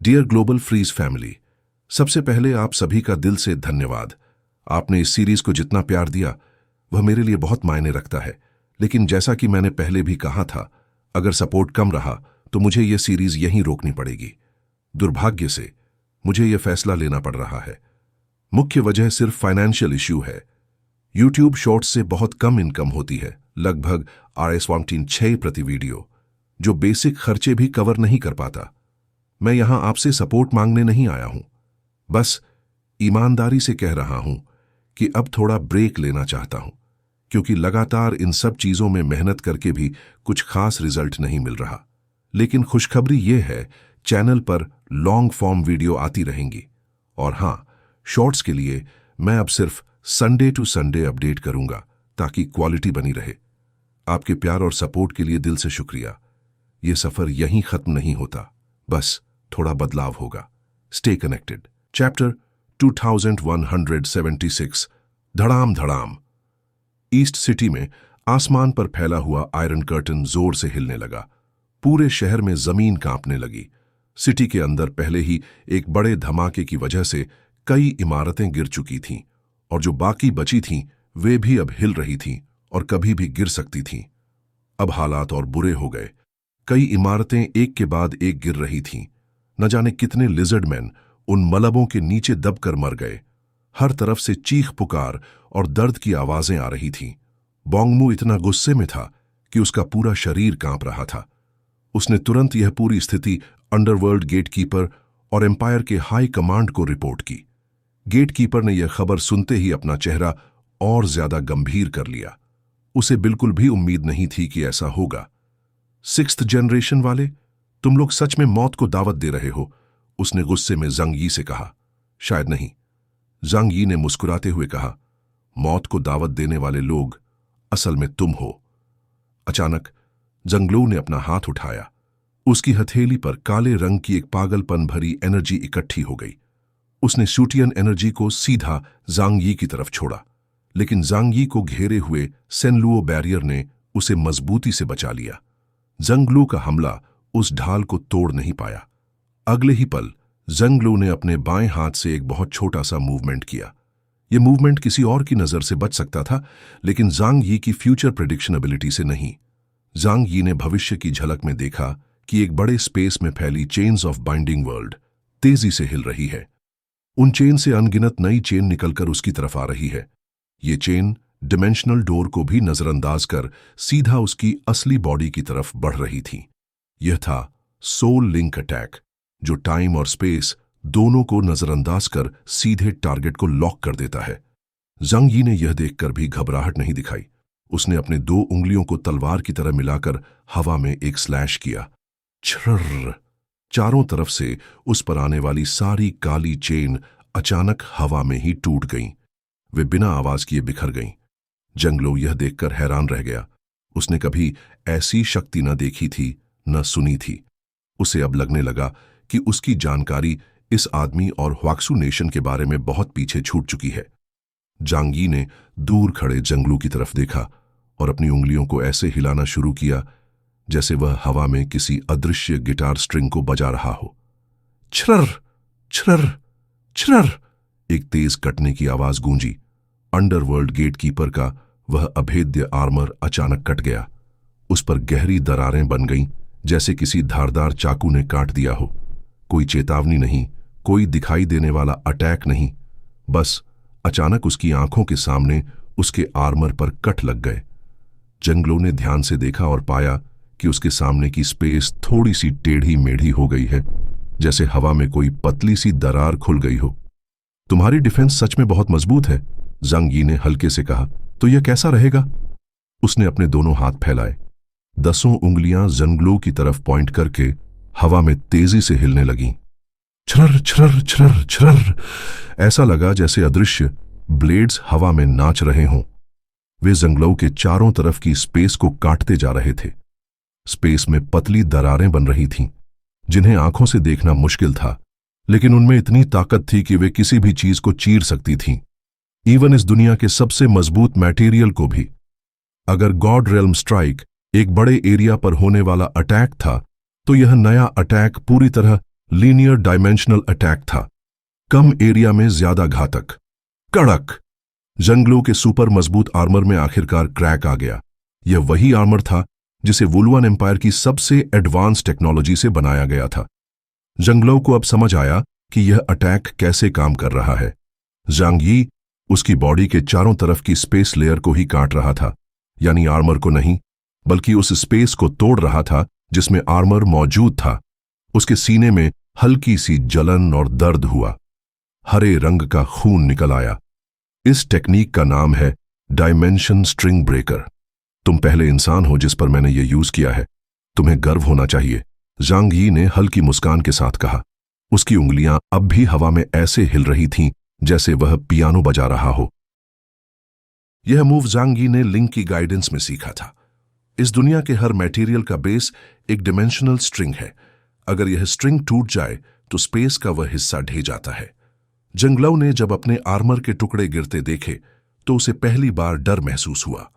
Dear global freeze family, सबसे पहले आप सभी का दिल से धन्यवाद। आपने इस सीरीज को जितना प्यार दिया वह मेरे लिए बहुत मायने रखता है। लेकिन जैसा कि मैंने पहले भी कहा था, अगर सपोर्ट कम रहा तो मुझे यह सीरीज यहीं रोकनी पड़ेगी। दुर्भाग्य से मुझे यह फैसला लेना पड़ रहा है। मुख्य वजह सिर्फ फाइनेंशियल इश्यू है। यूट्यूब शॉर्ट्स से बहुत कम इनकम होती है, लगभग Rs1.6 प्रति वीडियो, जो बेसिक खर्चे भी कवर नहीं कर पाता। मैं यहां आपसे सपोर्ट मांगने नहीं आया हूं, बस ईमानदारी से कह रहा हूं कि अब थोड़ा ब्रेक लेना चाहता हूं, क्योंकि लगातार इन सब चीजों में मेहनत करके भी कुछ खास रिजल्ट नहीं मिल रहा। लेकिन खुशखबरी यह है, चैनल पर लॉन्ग फॉर्म वीडियो आती रहेंगी। और हां, शॉर्ट्स के लिए मैं अब सिर्फ संडे टू संडे अपडेट करूंगा ताकि क्वालिटी बनी रहे। आपके प्यार और सपोर्ट के लिए दिल से शुक्रिया। यह सफर यहीं खत्म नहीं होता, बस थोड़ा बदलाव होगा। Stay connected. चैप्टर 2176, धड़ाम धड़ाम। ईस्ट सिटी में आसमान पर फैला हुआ आयरन कर्टन जोर से हिलने लगा। पूरे शहर में जमीन कांपने लगी। सिटी के अंदर पहले ही एक बड़े धमाके की वजह से कई इमारतें गिर चुकी थीं, और जो बाकी बची थीं वे भी अब हिल रही थीं और कभी भी गिर सकती थीं। अब हालात और बुरे हो गए। कई इमारतें एक के बाद एक गिर रही थीं। न जाने कितने लिजर्डमैन उन मलबों के नीचे दबकर मर गए। हर तरफ से चीख पुकार और दर्द की आवाजें आ रही थीं। बोंगमू इतना गुस्से में था कि उसका पूरा शरीर कांप रहा था। उसने तुरंत यह पूरी स्थिति अंडरवर्ल्ड गेटकीपर और एम्पायर के हाई कमांड को रिपोर्ट की। गेटकीपर ने यह खबर सुनते ही अपना चेहरा और ज्यादा गंभीर कर लिया। उसे बिल्कुल भी उम्मीद नहीं थी कि ऐसा होगा। 6th जनरेशन वाले, तुम लोग सच में मौत को दावत दे रहे हो, उसने गुस्से में जंग यी से कहा। शायद नहीं, जंग यी ने मुस्कुराते हुए कहा। मौत को दावत देने वाले लोग असल में तुम हो। अचानक जंगलू ने अपना हाथ उठाया। उसकी हथेली पर काले रंग की एक पागलपन भरी एनर्जी इकट्ठी हो गई। उसने शूटियन एनर्जी को सीधा जांग यी की तरफ छोड़ा, लेकिन जांग यी को घेरे हुए सेनलुओ बैरियर ने उसे मजबूती से बचा लिया। जंगलू का हमला उस ढाल को तोड़ नहीं पाया। अगले ही पल जंगलू ने अपने बाएं हाथ से एक बहुत छोटा सा मूवमेंट किया। यह मूवमेंट किसी और की नजर से बच सकता था, लेकिन जांग यी की फ्यूचर प्रेडिक्शन एबिलिटी से नहीं। जांग यी ने भविष्य की झलक में देखा कि एक बड़े स्पेस में फैली चेन्स ऑफ बाइंडिंग वर्ल्ड तेजी से हिल रही है। उन चेन से अनगिनत नई चेन निकलकर उसकी तरफ आ रही है। ये चेन डिमेंशनल डोर को भी नजरअंदाज कर सीधा उसकी असली बॉडी की तरफ बढ़ रही थी। यह था सोल लिंक अटैक, जो टाइम और स्पेस दोनों को नजरअंदाज कर सीधे टारगेट को लॉक कर देता है। जंग यी ने यह देखकर भी घबराहट नहीं दिखाई। उसने अपने 2 उंगलियों को तलवार की तरह मिलाकर हवा में एक स्लैश किया। छर्र! चारों तरफ से उस पर आने वाली सारी काली चेन अचानक हवा में ही टूट गईं। वे बिना आवाज किए बिखर गईं। जंगलो यह देखकर हैरान रह गया। उसने कभी ऐसी शक्ति न देखी थी, न सुनी थी। उसे अब लगने लगा कि उसकी जानकारी इस आदमी और ह्वाक्सू नेशन के बारे में बहुत पीछे छूट चुकी है। जांग यी ने दूर खड़े जंगलू की तरफ देखा और अपनी उंगलियों को ऐसे हिलाना शुरू किया जैसे वह हवा में किसी अदृश्य गिटार स्ट्रिंग को बजा रहा हो। छ्रर छ्रर छ्रर! एक तेज कटने की आवाज गूंजी। अंडरवर्ल्ड गेटकीपर का वह अभेद्य आर्मर अचानक कट गया। उस पर गहरी दरारें बन गईं, जैसे किसी धारदार चाकू ने काट दिया हो। कोई चेतावनी नहीं, कोई दिखाई देने वाला अटैक नहीं, बस अचानक उसकी आंखों के सामने उसके आर्मर पर कट लग गए। जंगलो ने ध्यान से देखा और पाया कि उसके सामने की स्पेस थोड़ी सी टेढ़ी मेढ़ी हो गई है, जैसे हवा में कोई पतली सी दरार खुल गई हो। तुम्हारी डिफेंस सच में बहुत मजबूत है, जंग यी ने हल्के से कहा। तो यह कैसा रहेगा? उसने अपने दोनों हाथ फैलाए। 10 उंगलियां जंगलो की तरफ पॉइंट करके हवा में तेजी से हिलने लगीं। छरर छरर छरर छरर! ऐसा लगा जैसे अदृश्य ब्लेड्स हवा में नाच रहे हों। वे जंगलों के चारों तरफ की स्पेस को काटते जा रहे थे। स्पेस में पतली दरारें बन रही थीं, जिन्हें आंखों से देखना मुश्किल था, लेकिन उनमें इतनी ताकत थी कि वे किसी भी चीज को चीर सकती थीं, इवन इस दुनिया के सबसे मजबूत मटेरियल को भी। अगर गॉड रेल्म स्ट्राइक एक बड़े एरिया पर होने वाला अटैक था, तो यह नया अटैक पूरी तरह लीनियर डायमेंशनल अटैक था, कम एरिया में ज्यादा घातक। कड़क। जंगलों के सुपर मजबूत आर्मर में आखिरकार क्रैक आ गया। यह वही आर्मर था जिसे वुलुआन एम्पायर की सबसे एडवांस टेक्नोलॉजी से बनाया गया था। जंगलों को अब समझ आया कि यह अटैक कैसे काम कर रहा है। जांग यी उसकी बॉडी के चारों तरफ की स्पेस लेयर को ही काट रहा था, यानी आर्मर को नहीं, बल्कि उस स्पेस को तोड़ रहा था जिसमें आर्मर मौजूद था। उसके सीने में हल्की सी जलन और दर्द हुआ। हरे रंग का खून निकल आया। इस टेक्निक का नाम है डायमेंशन स्ट्रिंग ब्रेकर। तुम पहले इंसान हो जिस पर मैंने ये यूज किया है। तुम्हें गर्व होना चाहिए, जांग यी ने हल्की मुस्कान के साथ कहा। उसकी उंगलियां अब भी हवा में ऐसे हिल रही थीं जैसे वह पियानो बजा रहा हो। यह मूव जांग यी ने लिंक की गाइडेंस में सीखा था। इस दुनिया के हर मटेरियल का बेस एक डिमेंशनल स्ट्रिंग है। अगर यह स्ट्रिंग टूट जाए तो स्पेस का वह हिस्सा ढह जाता है। जंगलव ने जब अपने आर्मर के टुकड़े गिरते देखे तो उसे पहली बार डर महसूस हुआ।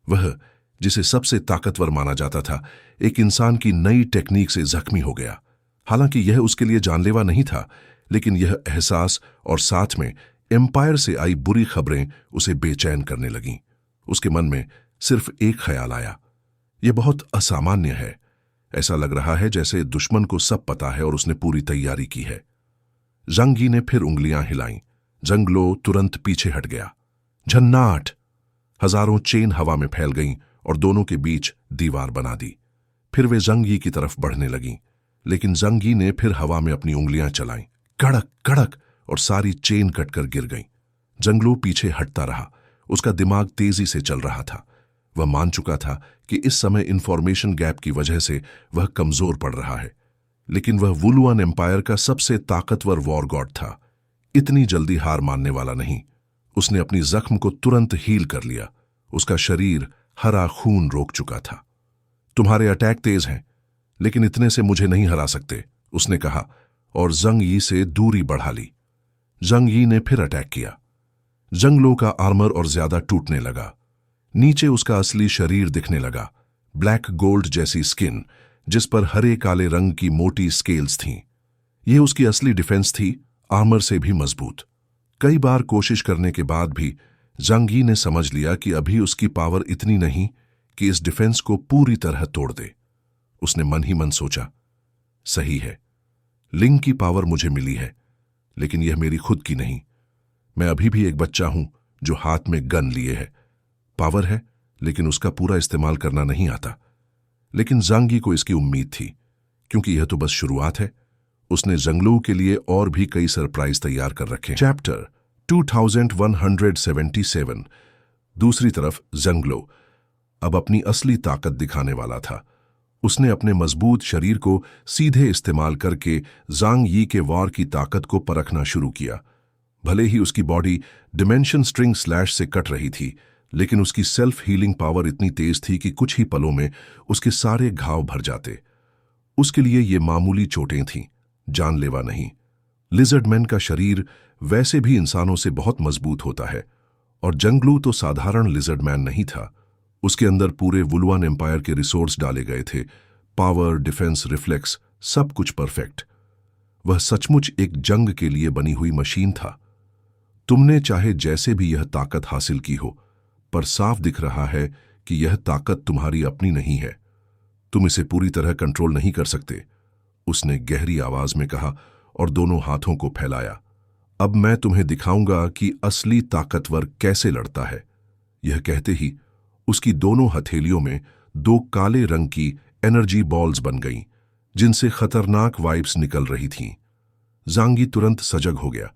वह, जिसे सबसे ताकतवर माना जाता था, एक इंसान की नई टेक्निक से जख्मी हो गया। हालांकि यह उसके लिए जानलेवा नहीं था, लेकिन यह एहसास और साथ में एम्पायर से आई बुरी खबरें उसे बेचैन करने लगीं। उसके मन में सिर्फ एक ख्याल आया, यह बहुत असामान्य है। ऐसा लग रहा है जैसे दुश्मन को सब पता है और उसने पूरी तैयारी की है। जांग यी ने फिर उंगलियां हिलाईं। जंगलो तुरंत पीछे हट गया। झन्नाट। हजारों चेन हवा में फैल गईं और दोनों के बीच दीवार बना दी। फिर वे जांग यी की तरफ बढ़ने लगीं, लेकिन जांग यी ने फिर हवा में अपनी उंगलियां चलाईं। कड़क कड़क, और सारी चेन कटकर गिर गईं। जंगलो पीछे हटता रहा। उसका दिमाग तेजी से चल रहा था। वह मान चुका था कि इस समय इंफॉर्मेशन गैप की वजह से वह कमजोर पड़ रहा है, लेकिन वह वुलुआन एम्पायर का सबसे ताकतवर वॉर गॉड था, इतनी जल्दी हार मानने वाला नहीं। उसने अपनी जख्म को तुरंत हील कर लिया। उसका शरीर हरा खून रोक चुका था। तुम्हारे अटैक तेज हैं, लेकिन इतने से मुझे नहीं हरा सकते, उसने कहा और जांग यी से दूरी बढ़ा ली। जांग यी ने फिर अटैक किया। जंगलों का आर्मर और ज्यादा टूटने लगा। नीचे उसका असली शरीर दिखने लगा, ब्लैक गोल्ड जैसी स्किन जिस पर हरे काले रंग की मोटी स्केल्स थीं। यह उसकी असली डिफेंस थी, आर्मर से भी मजबूत। कई बार कोशिश करने के बाद भी जांग यी ने समझ लिया कि अभी उसकी पावर इतनी नहीं कि इस डिफेंस को पूरी तरह तोड़ दे। उसने मन ही मन सोचा, सही है, लिंग की पावर मुझे मिली है, लेकिन यह मेरी खुद की नहीं। मैं अभी भी एक बच्चा हूं जो हाथ में गन लिए है। पावर है, लेकिन उसका पूरा इस्तेमाल करना नहीं आता। लेकिन जांग यी को इसकी उम्मीद थी, क्योंकि यह तो बस शुरुआत है। उसने जंगलों के लिए और भी कई सरप्राइज तैयार कर रखे। चैप्टर 2177। दूसरी तरफ जंगलो अब अपनी असली ताकत दिखाने वाला था। उसने अपने मजबूत शरीर को सीधे इस्तेमाल करके जांग यी के वॉर की ताकत को परखना शुरू किया। भले ही उसकी बॉडी डिमेंशन स्ट्रिंग स्लैश से कट रही थी, लेकिन उसकी सेल्फ हीलिंग पावर इतनी तेज थी कि कुछ ही पलों में उसके सारे घाव भर जाते। उसके लिए ये मामूली चोटें थीं, जानलेवा नहीं। लिजर्डमैन का शरीर वैसे भी इंसानों से बहुत मजबूत होता है, और जंगलू तो साधारण लिजर्डमैन नहीं था। उसके अंदर पूरे वुलुआन एम्पायर के रिसोर्स डाले गए थे, पावर, डिफेंस, रिफ्लेक्स, सब कुछ परफेक्ट। वह सचमुच एक जंग के लिए बनी हुई मशीन था। तुमने चाहे जैसे भी यह ताकत हासिल की हो, पर साफ दिख रहा है कि यह ताकत तुम्हारी अपनी नहीं है। तुम इसे पूरी तरह कंट्रोल नहीं कर सकते, उसने गहरी आवाज में कहा और दोनों हाथों को फैलाया। अब मैं तुम्हें दिखाऊंगा कि असली ताकतवर कैसे लड़ता है। यह कहते ही उसकी दोनों हथेलियों में दो काले रंग की एनर्जी बॉल्स बन गईं, जिनसे खतरनाक वाइब्स निकल रही थीं। जांग यी तुरंत सजग हो गया।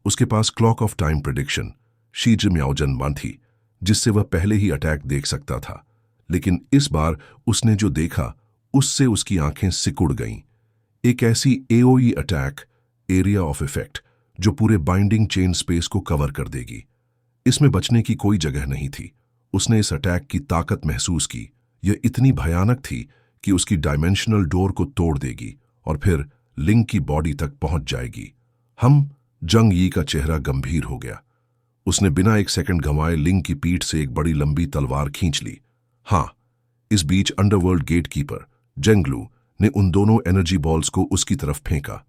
उसके पास क्लॉक ऑफ टाइम प्रेडिक्शन शीज म्याओजन वन थी, जिससे वह पहले ही अटैक देख सकता था। लेकिन इस बार उसने जो देखा उससे उसकी आंखें सिकुड़ गईं। एक ऐसी AOE attack, area of effect, जो पूरे बाइंडिंग चेन स्पेस को कवर कर देगी। इसमें बचने की कोई जगह नहीं थी। उसने इस अटैक की ताकत महसूस की। यह इतनी भयानक थी कि उसकी डायमेंशनल डोर को तोड़ देगी और फिर लिंग की बॉडी तक पहुंच जाएगी। जांग यी का चेहरा गंभीर हो गया। उसने बिना एक सेकंड गंवाए लिंग की पीठ से एक बड़ी लंबी तलवार खींच ली। हाँ, इस बीच अंडरवर्ल्ड गेटकीपर जेंगलू ने उन दोनों एनर्जी बॉल्स को उसकी तरफ फेंका।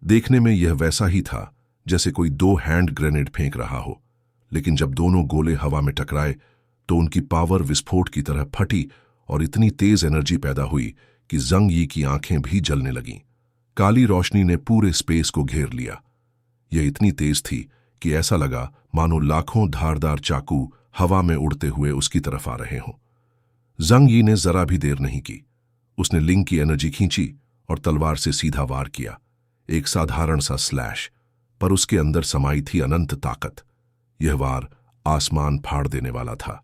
देखने में यह वैसा ही था जैसे कोई 2 हैंड ग्रेनेड फेंक रहा हो, लेकिन जब दोनों गोले हवा में टकराए तो उनकी पावर विस्फोट की तरह फटी और इतनी तेज एनर्जी पैदा हुई कि जंग यी की आंखें भी जलने लगीं। काली रोशनी ने पूरे स्पेस को घेर लिया। यह इतनी तेज थी कि ऐसा लगा मानो लाखों धारदार चाकू हवा में उड़ते हुए उसकी तरफ आ रहे हों। जंग यी ने जरा भी देर नहीं की। उसने लिंग की एनर्जी खींची और तलवार से सीधा वार किया। एक साधारण सा स्लैश, पर उसके अंदर समाई थी अनंत ताकत। यह वार आसमान फाड़ देने वाला था।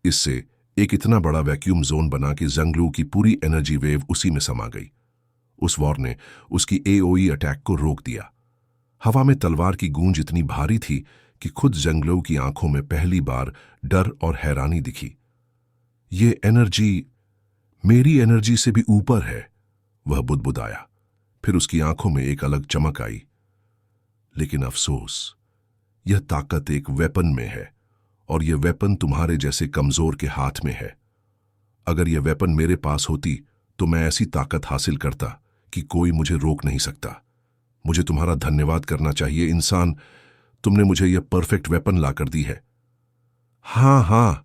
इससे एक इतना बड़ा वैक्यूम जोन बना कि जंगलू की पूरी एनर्जी वेव उसी में समा गई। उस वॉर ने उसकी एओई अटैक को रोक दिया। हवा में तलवार की गूंज इतनी भारी थी कि खुद जंगलू की आंखों में पहली बार डर और हैरानी दिखी। ये एनर्जी मेरी एनर्जी से भी ऊपर है, वह बुदबुदाया। फिर उसकी आंखों में एक अलग चमक आई। लेकिन अफसोस, यह ताकत एक वेपन में है और यह वेपन तुम्हारे जैसे कमजोर के हाथ में है। अगर यह वेपन मेरे पास होती तो मैं ऐसी ताकत हासिल करता कि कोई मुझे रोक नहीं सकता। मुझे तुम्हारा धन्यवाद करना चाहिए इंसान, तुमने मुझे यह परफेक्ट वेपन लाकर दी है। हाँ,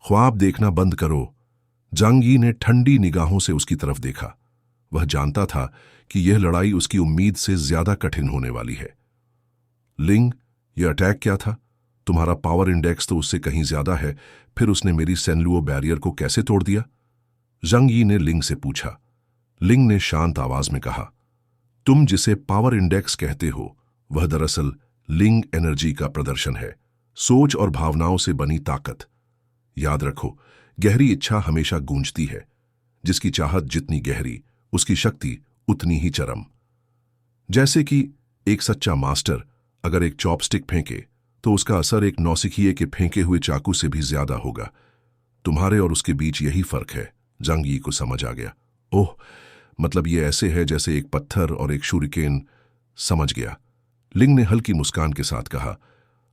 ख्वाब देखना बंद करो। जंग यी ने ठंडी निगाहों से उसकी तरफ देखा। वह जानता था कि यह लड़ाई उसकी उम्मीद से ज्यादा कठिन होने वाली है। लिंग, यह अटैक क्या था? तुम्हारा पावर इंडेक्स तो उससे कहीं ज्यादा है, फिर उसने मेरी सेनलुओ बैरियर को कैसे तोड़ दिया? जंग यी ने लिंग से पूछा। लिंग ने शांत आवाज में कहा, तुम जिसे पावर इंडेक्स कहते हो वह दरअसल लिंग एनर्जी का प्रदर्शन है, सोच और भावनाओं से बनी ताकत। याद रखो, गहरी इच्छा हमेशा गूंजती है। जिसकी चाहत जितनी गहरी, उसकी शक्ति उतनी ही चरम। जैसे कि एक सच्चा मास्टर अगर एक चॉपस्टिक फेंके तो उसका असर एक नौसिखिए के फेंके हुए चाकू से भी ज्यादा होगा। तुम्हारे और उसके बीच यही फर्क है। जंग यी को समझ आ गया। ओह, मतलब ये ऐसे है जैसे एक पत्थर और एक शूरिकेन। समझ गया। लिंग ने हल्की मुस्कान के साथ कहा,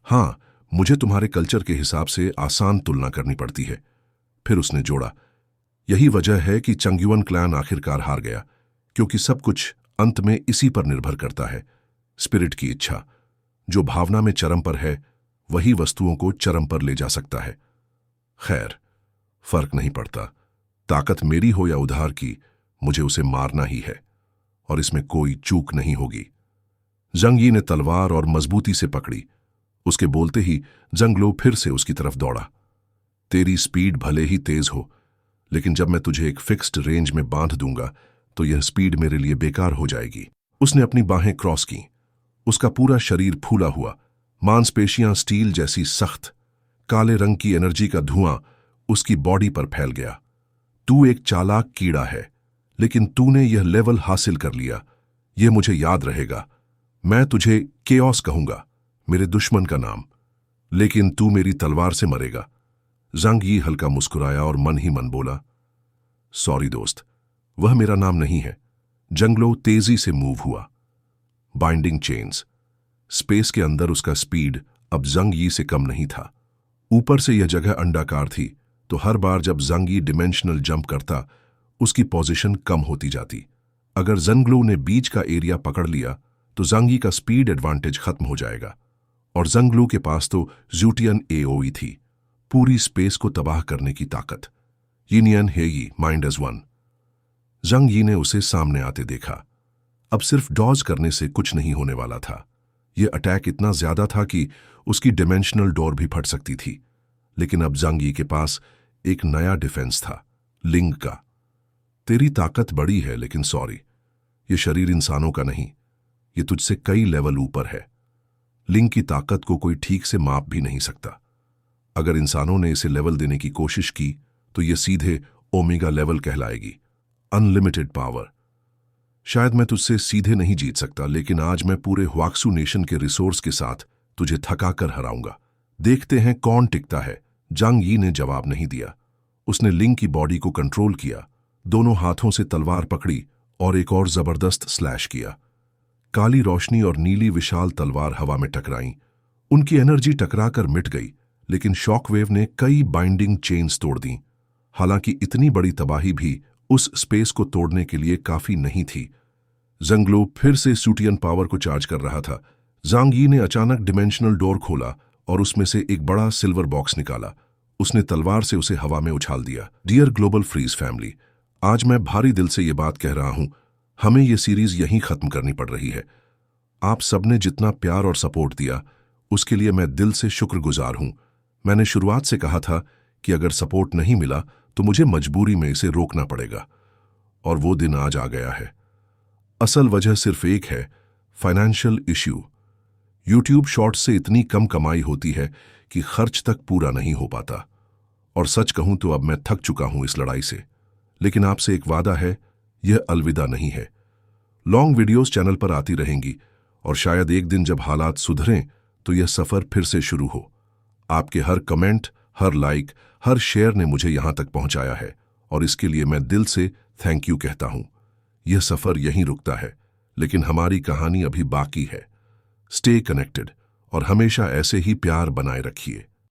हाँ, मुझे तुम्हारे कल्चर के हिसाब से आसान तुलना करनी पड़ती है। फिर उसने जोड़ा, यही वजह है कि चंगयुअन क्लैन आखिरकार हार गया, क्योंकि सब कुछ अंत में इसी पर निर्भर करता है, स्पिरिट की इच्छा। जो भावना में चरम पर है वही वस्तुओं को चरम पर ले जा सकता है। खैर, फर्क नहीं पड़ता, ताकत मेरी हो या उधार की, मुझे उसे मारना ही है और इसमें कोई चूक नहीं होगी। जंग यी ने तलवार और मजबूती से पकड़ी। उसके बोलते ही जंगलो फिर से उसकी तरफ दौड़ा। तेरी स्पीड भले ही तेज हो, लेकिन जब मैं तुझे एक फिक्स्ड रेंज में बांध दूंगा तो यह स्पीड मेरे लिए बेकार हो जाएगी। उसने अपनी बाहें क्रॉस की। उसका पूरा शरीर फूला हुआ, मांसपेशियां स्टील जैसी सख्त। काले रंग की एनर्जी का धुआं उसकी बॉडी पर फैल गया। तू एक चालाक कीड़ा है, लेकिन तूने यह लेवल हासिल कर लिया। यह मुझे याद रहेगा। मैं तुझे केओस कहूंगा, मेरे दुश्मन का नाम, लेकिन तू मेरी तलवार से मरेगा। जंग यी हल्का मुस्कुराया और मन ही मन बोला, सॉरी दोस्त, वह मेरा नाम नहीं है। जंगलो तेजी से मूव हुआ। Binding chains. स्पेस के अंदर उसका स्पीड अब जंग यी से कम नहीं था। ऊपर से यह जगह अंडाकार थी, तो हर बार जब जंग यी डिमेंशनल जंप करता उसकी पोजीशन कम होती जाती। अगर जंगलो ने बीच का एरिया पकड़ लिया तो जंग यी का स्पीड एडवांटेज खत्म हो जाएगा। और जंगलो के पास तो ज़ूटियन एओई थी, पूरी स्पेस को तबाह करने की ताकत। यिनियन हेगी, माइंड एज वन। जंग यी ने उसे सामने आते देखा। अब सिर्फ डॉज करने से कुछ नहीं होने वाला था। यह अटैक इतना ज्यादा था कि उसकी डिमेंशनल डोर भी फट सकती थी। लेकिन अब जंग यी के पास एक नया डिफेंस था, लिंग का। तेरी ताकत बड़ी है, लेकिन सॉरी, यह शरीर इंसानों का नहीं, यह तुझसे कई लेवल ऊपर है। लिंग की ताकत को कोई ठीक से माप भी नहीं सकता। अगर इंसानों ने इसे लेवल देने की कोशिश की तो यह सीधे ओमेगा लेवल कहलाएगी, अनलिमिटेड पावर। शायद मैं तुझसे सीधे नहीं जीत सकता, लेकिन आज मैं पूरे ह्वाक्सू नेशन के रिसोर्स के साथ तुझे थकाकर हराऊंगा। देखते हैं कौन टिकता है। जंग यी ने जवाब नहीं दिया। उसने लिंग की बॉडी को कंट्रोल किया, दोनों हाथों से तलवार पकड़ी और एक और जबरदस्त स्लैश किया। काली रोशनी और नीली विशाल तलवार हवा में टकराईं। उनकी एनर्जी टकराकर मिट गई, लेकिन शॉकवेव ने कई बाइंडिंग चेन्स तोड़ दी। हालांकि इतनी बड़ी तबाही भी उस स्पेस को तोड़ने के लिए काफी नहीं थी। जंगलो फिर से सूटियन पावर को चार्ज कर रहा था। जांग यी ने अचानक डिमेंशनल डोर खोला और उसमें से एक बड़ा सिल्वर बॉक्स निकाला। उसने तलवार से उसे हवा में उछाल दिया। डियर ग्लोबल फ्रीज फैमिली, आज मैं भारी दिल से ये बात कह रहा हूं, हमें ये सीरीज यहीं खत्म करनी पड़ रही है। आप सबने जितना प्यार और सपोर्ट दिया उसके लिए मैं दिल से शुक्रगुजार हूं। मैंने शुरुआत से कहा था कि अगर सपोर्ट नहीं मिला तो मुझे मजबूरी में इसे रोकना पड़ेगा, और वो दिन आज आ गया है। असल वजह सिर्फ एक है, फाइनेंशियल इश्यू। यूट्यूब शॉर्ट्स से इतनी कम कमाई होती है कि खर्च तक पूरा नहीं हो पाता। और सच कहूं तो अब मैं थक चुका हूं इस लड़ाई से। लेकिन आपसे एक वादा है, यह अलविदा नहीं है। लॉन्ग वीडियोस चैनल पर आती रहेंगी और शायद एक दिन जब हालात सुधरें तो यह सफर फिर से शुरू हो। आपके हर कमेंट, हर लाइक, हर शेयर ने मुझे यहां तक पहुंचाया है और इसके लिए मैं दिल से थैंक यू कहता हूं। यह सफर यहीं रुकता है, लेकिन हमारी कहानी अभी बाकी है। स्टे कनेक्टेड और हमेशा ऐसे ही प्यार बनाए रखिए।